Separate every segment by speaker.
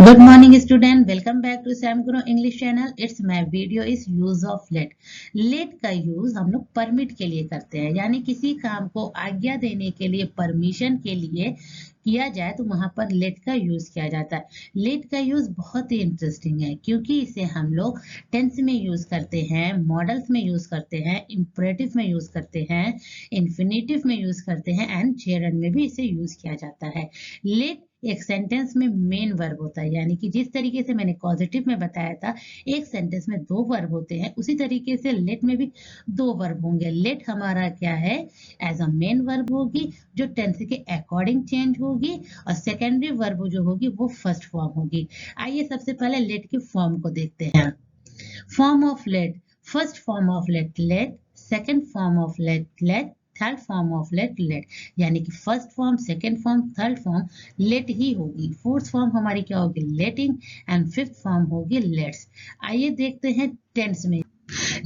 Speaker 1: Good morning student, welcome back to Sam Guru English channel. It's my video is use of let. Let का use हम लोग permit के लिए करते हैं, यानी किसी काम को आज्ञा देने के लिए, परमिशन के लिए किया जाए तो वहां पर लेट का यूज किया जाता है। लेट का यूज बहुत ही इंटरेस्टिंग है क्योंकि इसे हम लोग टेंस में यूज करते हैं, मॉडल्स में यूज करते हैं, इंपरेटिव में यूज करते हैं, इन्फिनेटिव में यूज करते हैं एंड जेरंड में भी इसे यूज किया जाता है। लेट एक सेंटेंस में मेन वर्ब होता है, यानी कि जिस तरीके से मैंने पॉजिटिव में बताया था एक सेंटेंस में दो वर्ब होते हैं, उसी तरीके से लेट में भी दो वर्ब होंगे। लेट हमारा क्या है, एज अ मेन वर्ब होगी जो टेंस के अकॉर्डिंग चेंज होगी, और सेकेंडरी वर्ब जो होगी वो फर्स्ट फॉर्म होगी। आइए सबसे पहले लेट के फॉर्म को देखते हैं। Form of let, first form of let let, second form of let let, third form of let let, यानी कि first form, second form, third form let ही होगी। फोर्थ फॉर्म हमारी क्या होगी, लेटिंग, एंड फिफ्थ फॉर्म होगी lets. आइए देखते हैं टेंस में।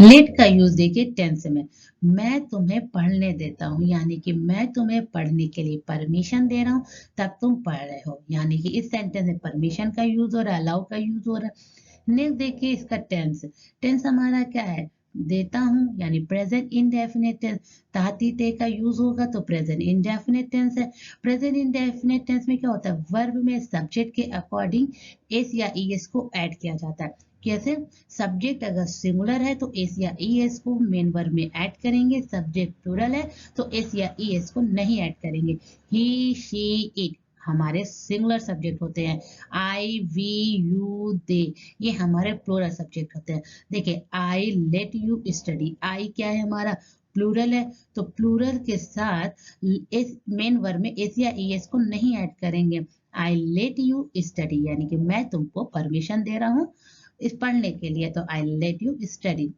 Speaker 1: लेट का यूज देखिए टेंस में, मैं तुम्हें पढ़ने देता हूँ, यानी कि मैं तुम्हें पढ़ने के लिए परमिशन दे रहा हूँ तब तुम पढ़ रहे हो, यानी कि इस सेंटेंस में परमिशन का यूज हो रहा है, अलाउ का यूज हो रहा है। नेक्स्ट देखिए इसका टेंस। टेंस हमारा क्या है, देता हूं, यानी प्रेजेंट इंडेफिनिट टेंस। ताती ते का यूज होगा तो प्रेजेंट इंडेफिनिट टेंस है। प्रेजेंट इंडेफिनिट टेंस में क्या होता है, वर्ब में सब्जेक्ट के अकॉर्डिंग एस या ईएस को ऐड किया जाता है। कैसे, सब्जेक्ट अगर सिंगुलर है तो एस या ईएस को मेन वर्ब में ऐड करेंगे, सब्जेक्ट प्लूरल है तो एस या ईएस को नहीं ऐड करेंगे। ही शी इट हमारे सिंगुलर सब्जेक्ट होते हैं, आई वी यू दे ये हमारे प्लूरल सब्जेक्ट होते हैं। देखिए आई लेट यू स्टडी, आई क्या है हमारा, प्लूरल है, तो प्लूरल के साथ इस मेन वर्ब में एस या ईएस को नहीं ऐड करेंगे। आई लेट यू स्टडी, यानी कि मैं तुमको परमिशन दे रहा हूँ इस पढ़ने के लिए, तो I let you study.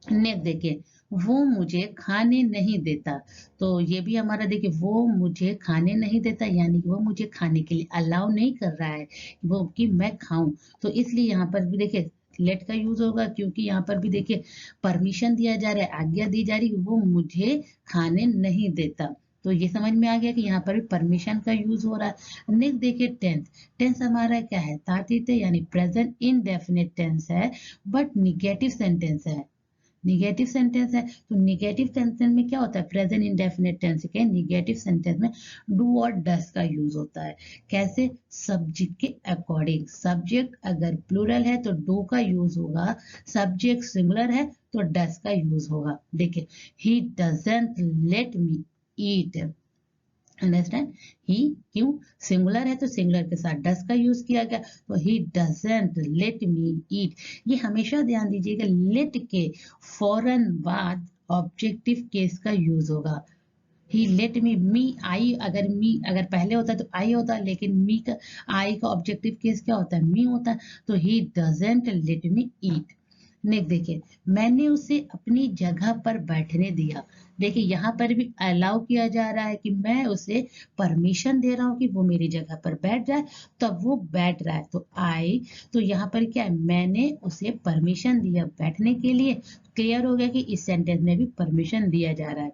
Speaker 1: Next देखिए, वो मुझे खाने नहीं देता, तो ये भी हमारा देखिए वो मुझे खाने नहीं देता, यानी कि वो मुझे खाने के लिए अलाउ नहीं कर रहा है वो कि मैं खाऊं, तो इसलिए यहाँ पर भी देखिए लेट का यूज होगा, क्योंकि यहाँ पर भी देखिए परमिशन दिया जा रहा है, आज्ञा दी जा रही है, वो मुझे खाने नहीं देता। तो ये समझ में आ गया कि यहाँ पर भी परमिशन का यूज हो रहा है। नेक्स्ट देखिए टेंस। टेंस हमारा क्या है, तातीत है, यानी प्रेजेंट इनडेफिनिट टेंस है बट निगेटिव सेंटेंस है। निगेटिव सेंटेंस है तो निगेटिव सेंटेंस में क्या होता है, प्रेजेंट इंडेफिनिट टेंस के निगेटिव सेंटेंस में डू और डस का यूज होता है। कैसे, सब्जेक्ट के अकॉर्डिंग, सब्जेक्ट अगर प्लूरल है तो डू का यूज होगा, सब्जेक्ट सिंगुलर है तो डस का यूज होगा। देखिए, he doesn't let me eat, understand, he क्यों, सिंगुलर है तो सिंगुलर के साथ डस का यूज किया गया, तो ही डजंट लेट मी ईट। ये हमेशा ध्यान दीजिएगा, लेट के फौरन बाद ऑब्जेक्टिव केस का यूज होगा। ही लेट मी आई, अगर मी अगर पहले होता है तो आई होता, लेकिन मी का आई का ऑब्जेक्टिव केस क्या होता है, मी होता है, तो ही doesn't let me eat. Next देखिए, मैंने उसे अपनी जगह पर बैठने दिया। देखिए यहाँ पर भी अलाउ किया जा रहा है कि मैं उसे परमिशन दे रहा हूँ कि वो मेरी जगह पर बैठ जाए, तब वो बैठ रहा है, तो आई, तो यहाँ पर क्या है, मैंने उसे परमिशन दिया बैठने के लिए। क्लियर हो गया कि इस सेंटेंस में भी परमिशन दिया जा रहा है।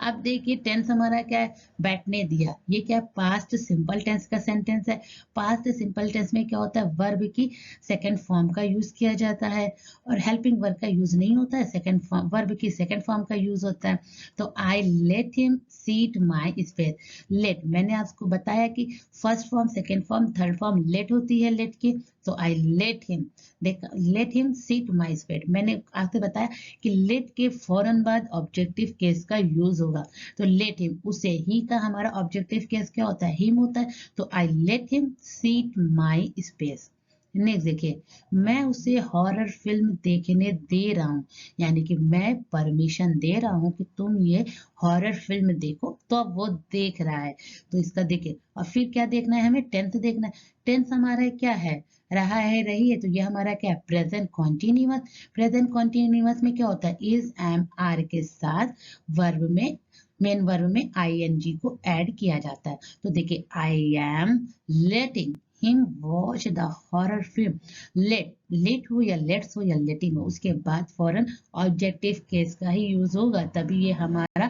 Speaker 1: अब देखिए टेंस हमारा क्या है, बैठने दिया, ये क्या है, पास्ट सिंपल टेंस का सेंटेंस है। पास्ट सिंपल टेंस में क्या होता है, वर्ब की सेकंड फॉर्म का यूज किया जाता है, और हेल्पिंग वर्ब का यूज नहीं होता है, सेकंड फॉर्म, वर्ब की सेकंड फॉर्म का यूज होता है। तो I let him seat my space. Let मैंने आपको बताया कि first form, second form, third form let होती है लेट की, तो आई लेट हिम, देख let him seat my space. मैंने आपसे बताया कि लेट के फौरन बाद ऑब्जेक्टिव केस का यूज होगा, तो लेट हिम, उसे, ही का हमारा ऑब्जेक्टिव केस क्या होता है, हिम होता है, तो I let him seat my space. Next देखिए, मैं उसे हॉरर फिल्म देखने दे रहा हूँ, यानी कि मैं परमिशन दे रहा हूँ कि तुम ये हॉरर फिल्म देखो, तो अब वो देख रहा है, तो इसका देखिए, और फिर क्या देखना है हमें, टेंथ देखना है। टेंस हमारा क्या है, रहा है, रही है, तो ये हमारा क्या है, प्रेजेंट कॉन्टिन्यूअस। प्रेजेंट कॉन्टिन्यूअस में क्या होता है, इज एम आर के साथ वर्ब में, मेन वर्ब में आईएनजी को ऐड किया जाता है। तो देखिए, I am letting him watch the horror film. Let, let हो या लेट्स हो या लेटिंग हो, उसके बाद फॉरन ऑब्जेक्टिव केस का ही यूज होगा, तभी ये हमारा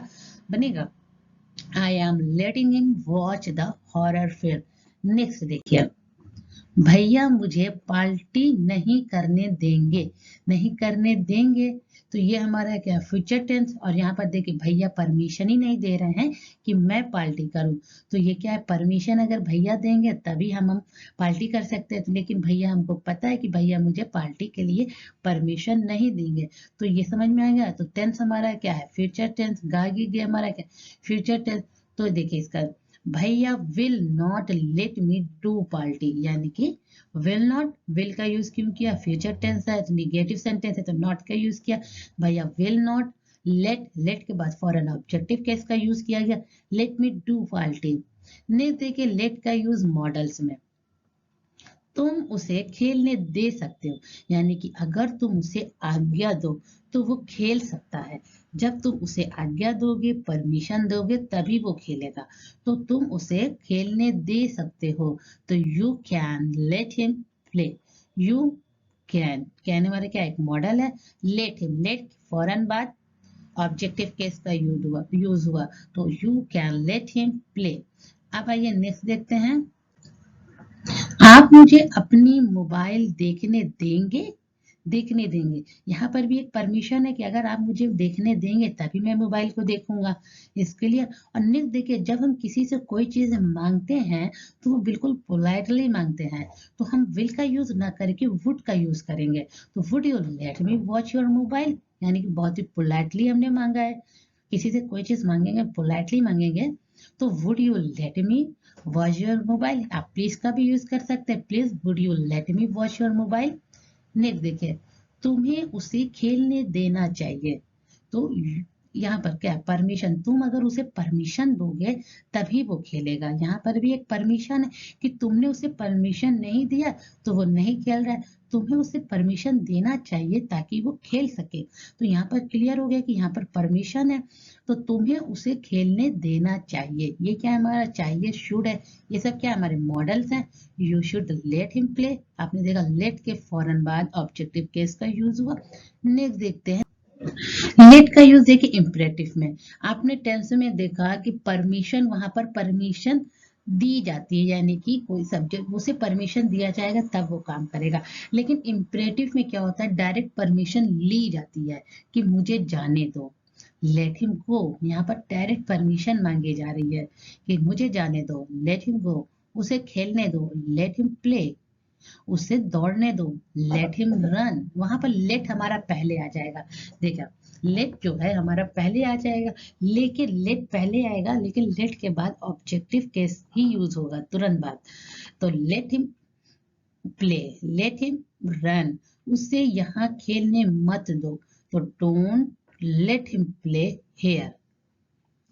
Speaker 1: बनेगा, आई am letting him watch the horror film. Next देखिए, भैया मुझे पार्टी नहीं करने देंगे, नहीं करने देंगे। तो ये हमारा क्या फ्यूचर टेंस, और यहाँ पर देखिए भैया परमिशन ही नहीं दे रहे हैं कि मैं पार्टी करूं। तो ये क्या है, परमिशन अगर भैया देंगे तभी हम पार्टी कर सकते हैं, लेकिन भैया हमको पता है कि भैया मुझे पार्टी के लिए परमिशन नहीं देंगे। तो ये समझ में आ गया। तो टेंस हमारा क्या है, फ्यूचर टेंस। गागी ये हमारा क्या, फ्यूचर टेंस। तो देखिए इसका, भैया will not let me do party, यानी कि विल नॉट, विल का यूज क्यों किया, फ्यूचर टेंस है तो निगेटिव सेंटेंस है तो नॉट का यूज किया। भैया विल नॉट लेट, लेट के बाद फॉर एन ऑब्जेक्टिव केस का यूज किया गया, let me do party. Next देखिए लेट का यूज मॉडल्स में, तुम उसे खेलने दे सकते हो, यानी कि अगर तुम उसे आज्ञा दो तो वो खेल सकता है। जब तुम उसे आज्ञा दोगे, परमिशन दोगे, तभी वो खेलेगा। तो तुम उसे खेलने दे सकते हो। तो you can let him play. You can हमारे क्या एक मॉडल है। लेट हिम, लेट फौरन बाद ऑब्जेक्टिव केस का यूज हुआ। तो you can let him play. अब आइए नेक्स्ट देखते हैं, आप मुझे अपनी मोबाइल देखने देंगे, देखने देंगे। यहाँ पर भी एक परमिशन है कि अगर आप मुझे देखने देंगे तभी मैं मोबाइल को देखूंगा, इसके लिए। और नेक्स्ट देखिए, जब हम किसी से कोई चीज मांगते हैं तो वो बिल्कुल पोलाइटली मांगते हैं, तो हम विल का यूज ना करके वुड का यूज करेंगे। तो would you let me watch your mobile, यानी कि बहुत ही पोलाइटली हमने मांगा है। किसी से कोई चीज मांगेंगे, पोलाइटली मांगेंगे, तो would you let me watch your mobile. आप प्लीज का भी यूज कर सकते हैं, please would you let me watch your mobile. Next देखिए, तुम्हें उसे खेलने देना चाहिए। तो यहाँ पर क्या परमिशन, तुम अगर उसे परमिशन दोगे तभी वो खेलेगा। यहाँ पर भी एक परमिशन है कि तुमने उसे परमिशन नहीं दिया तो वो नहीं खेल रहा है, तुम्हें उसे परमिशन देना चाहिए ताकि वो खेल सके। तो यहाँ पर क्लियर हो गया कि यहाँ पर परमिशन है, तो तुम्हें उसे खेलने देना चाहिए। ये क्या हमारा चाहिए, शुड है। ये सब क्या हमारे मॉडल्स हैं। You should let him play, आपने देखा लेट के फौरन बाद ऑब्जेक्टिव केस का यूज हुआ। नेक्स्ट देखते हैं, लेट का यूज देखिए इंपरेटिव में। आपने टेंस में देखा कि परमिशन, वहां पर परमिशन दी जाती है, यानी कि कोई सब्जेक्ट उसे परमिशन दिया जाएगा तब वो काम करेगा। लेकिन इंपरेटिव में क्या होता है, डायरेक्ट परमिशन ली जाती है कि मुझे जाने दो। लेट हिम गो, यहाँ पर डायरेक्ट परमिशन मांगी जा रही है कि मुझे जाने दो, लेट हिम गो। उसे खेलने दो, लेट हिम प्ले। उसे दौड़ने दो, लेट हिम रन। वहां पर लेट हमारा पहले आ जाएगा। देखा, लेट जो है हमारा पहले आ जाएगा, लेकिन लेट पहले आएगा, लेकिन लेट के बाद ऑब्जेक्टिव केस ही यूज होगा तुरंत बाद। तो let him play, let him run. उसे यहाँ खेलने मत दो, तो don't let him play here.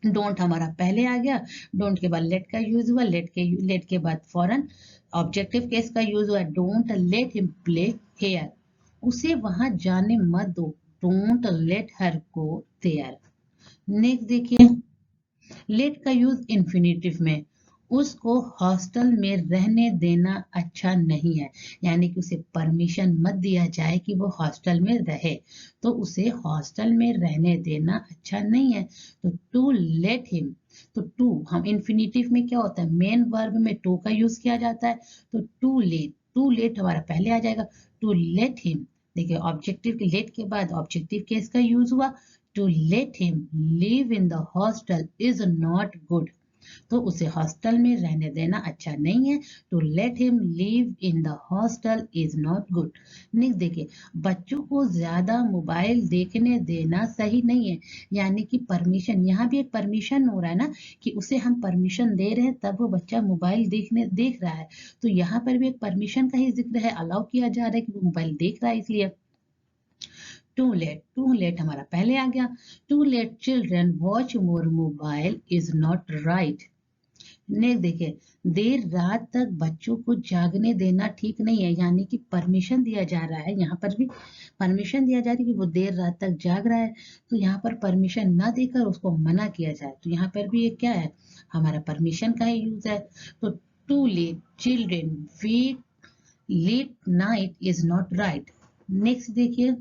Speaker 1: Don't हमारा पहले आ गया, डोंट के बाद लेट का यूज हुआ, लेट के बाद फॉरन ऑब्जेक्टिव केस का यूज हुआ, don't let him play here. उसे वहां जाने मत दो, don't let her go there. Next देखिए, लेट का यूज इन्फिनेटिव में, उसको हॉस्टल में रहने देना अच्छा नहीं है, यानी कि उसे परमिशन मत दिया जाए कि वो हॉस्टल में रहे, तो उसे हॉस्टल में रहने देना अच्छा नहीं है। तो टू लेट हिम, तो टू हम इन्फिनेटिव में क्या होता है, मेन वर्ब में टू का यूज किया जाता है। तो टू लेट हमारा पहले आ जाएगा, टू लेट हिम। देखिए ऑब्जेक्टिव के लेट के बाद ऑब्जेक्टिव केस का यूज हुआ। To let him live in the hostel is not good. तो उसे हॉस्टल में रहने देना अच्छा नहीं है। To let him live in the hostel is not good. Next देखिए, बच्चों को ज्यादा मोबाइल देखने देना सही नहीं है, यानी कि परमिशन, यहाँ भी एक परमिशन हो रहा है ना, कि उसे हम परमिशन दे रहे हैं तब वो बच्चा मोबाइल देख रहा है। तो यहाँ पर भी एक परमिशन का ही जिक्र है, अलाउ किया जा रहा है कि वो मोबाइल देख रहा है इसलिए। टू लेट हमारा पहले आ गया, to let children watch more mobile is not right. Next देखिए, देर रात तक बच्चों को जागने देना ठीक नहीं है, यानी कि परमिशन दिया जा रहा है, यहाँ पर भी परमिशन दिया जा रही है कि वो देर रात तक जाग रहा है, तो यहाँ पर परमिशन ना देकर उसको मना किया जाए। तो यहाँ पर भी ये क्या है, हमारा परमिशन का ही यूज है। तो to let children wait late night is not right. Next देखिए,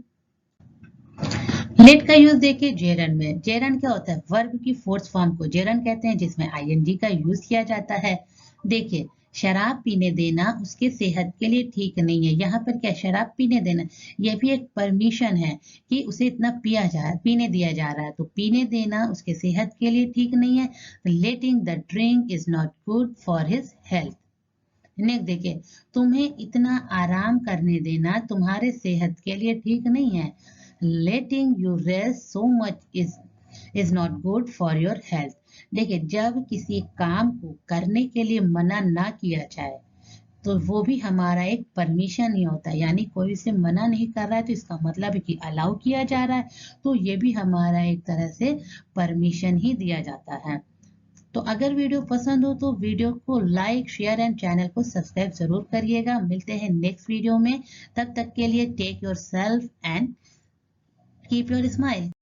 Speaker 1: लेट का यूज देखिए जेरन में। जेरन क्या होता है, वर्ब की फोर्थ फॉर्म को जेरन कहते हैं, जिसमें आईएनजी का यूज किया जाता है। देखिए शराब पीने देना उसके सेहत के लिए ठीक नहीं है। यहाँ पर क्या शराब पीने देना, ये भी एक परमिशन है कि उसे इतना पीने दिया जा रहा है, तो पीने देना उसके सेहत के लिए ठीक नहीं है। Letting the drink is not good for his health. Next देखिए, तुम्हें इतना आराम करने देना तुम्हारे सेहत के लिए ठीक नहीं है। Letting you rest so much is not good for your health. देखिए, जब किसी काम को करने के लिए मना ना किया जाए तो वो भी हमारा एक परमिशन ही होता है, यानी कोई उसे मना नहीं कर रहा है तो इसका मतलब है कि अलाउ किया जा रहा है, तो ये भी हमारा एक तरह से परमिशन ही दिया जाता है। तो अगर वीडियो पसंद हो तो वीडियो को लाइक, शेयर एंड चैनल को सब्सक्राइब जरूर करिएगा। मिलते हैं नेक्स्ट वीडियो में, तब तक के लिए take yourself and keep your smile.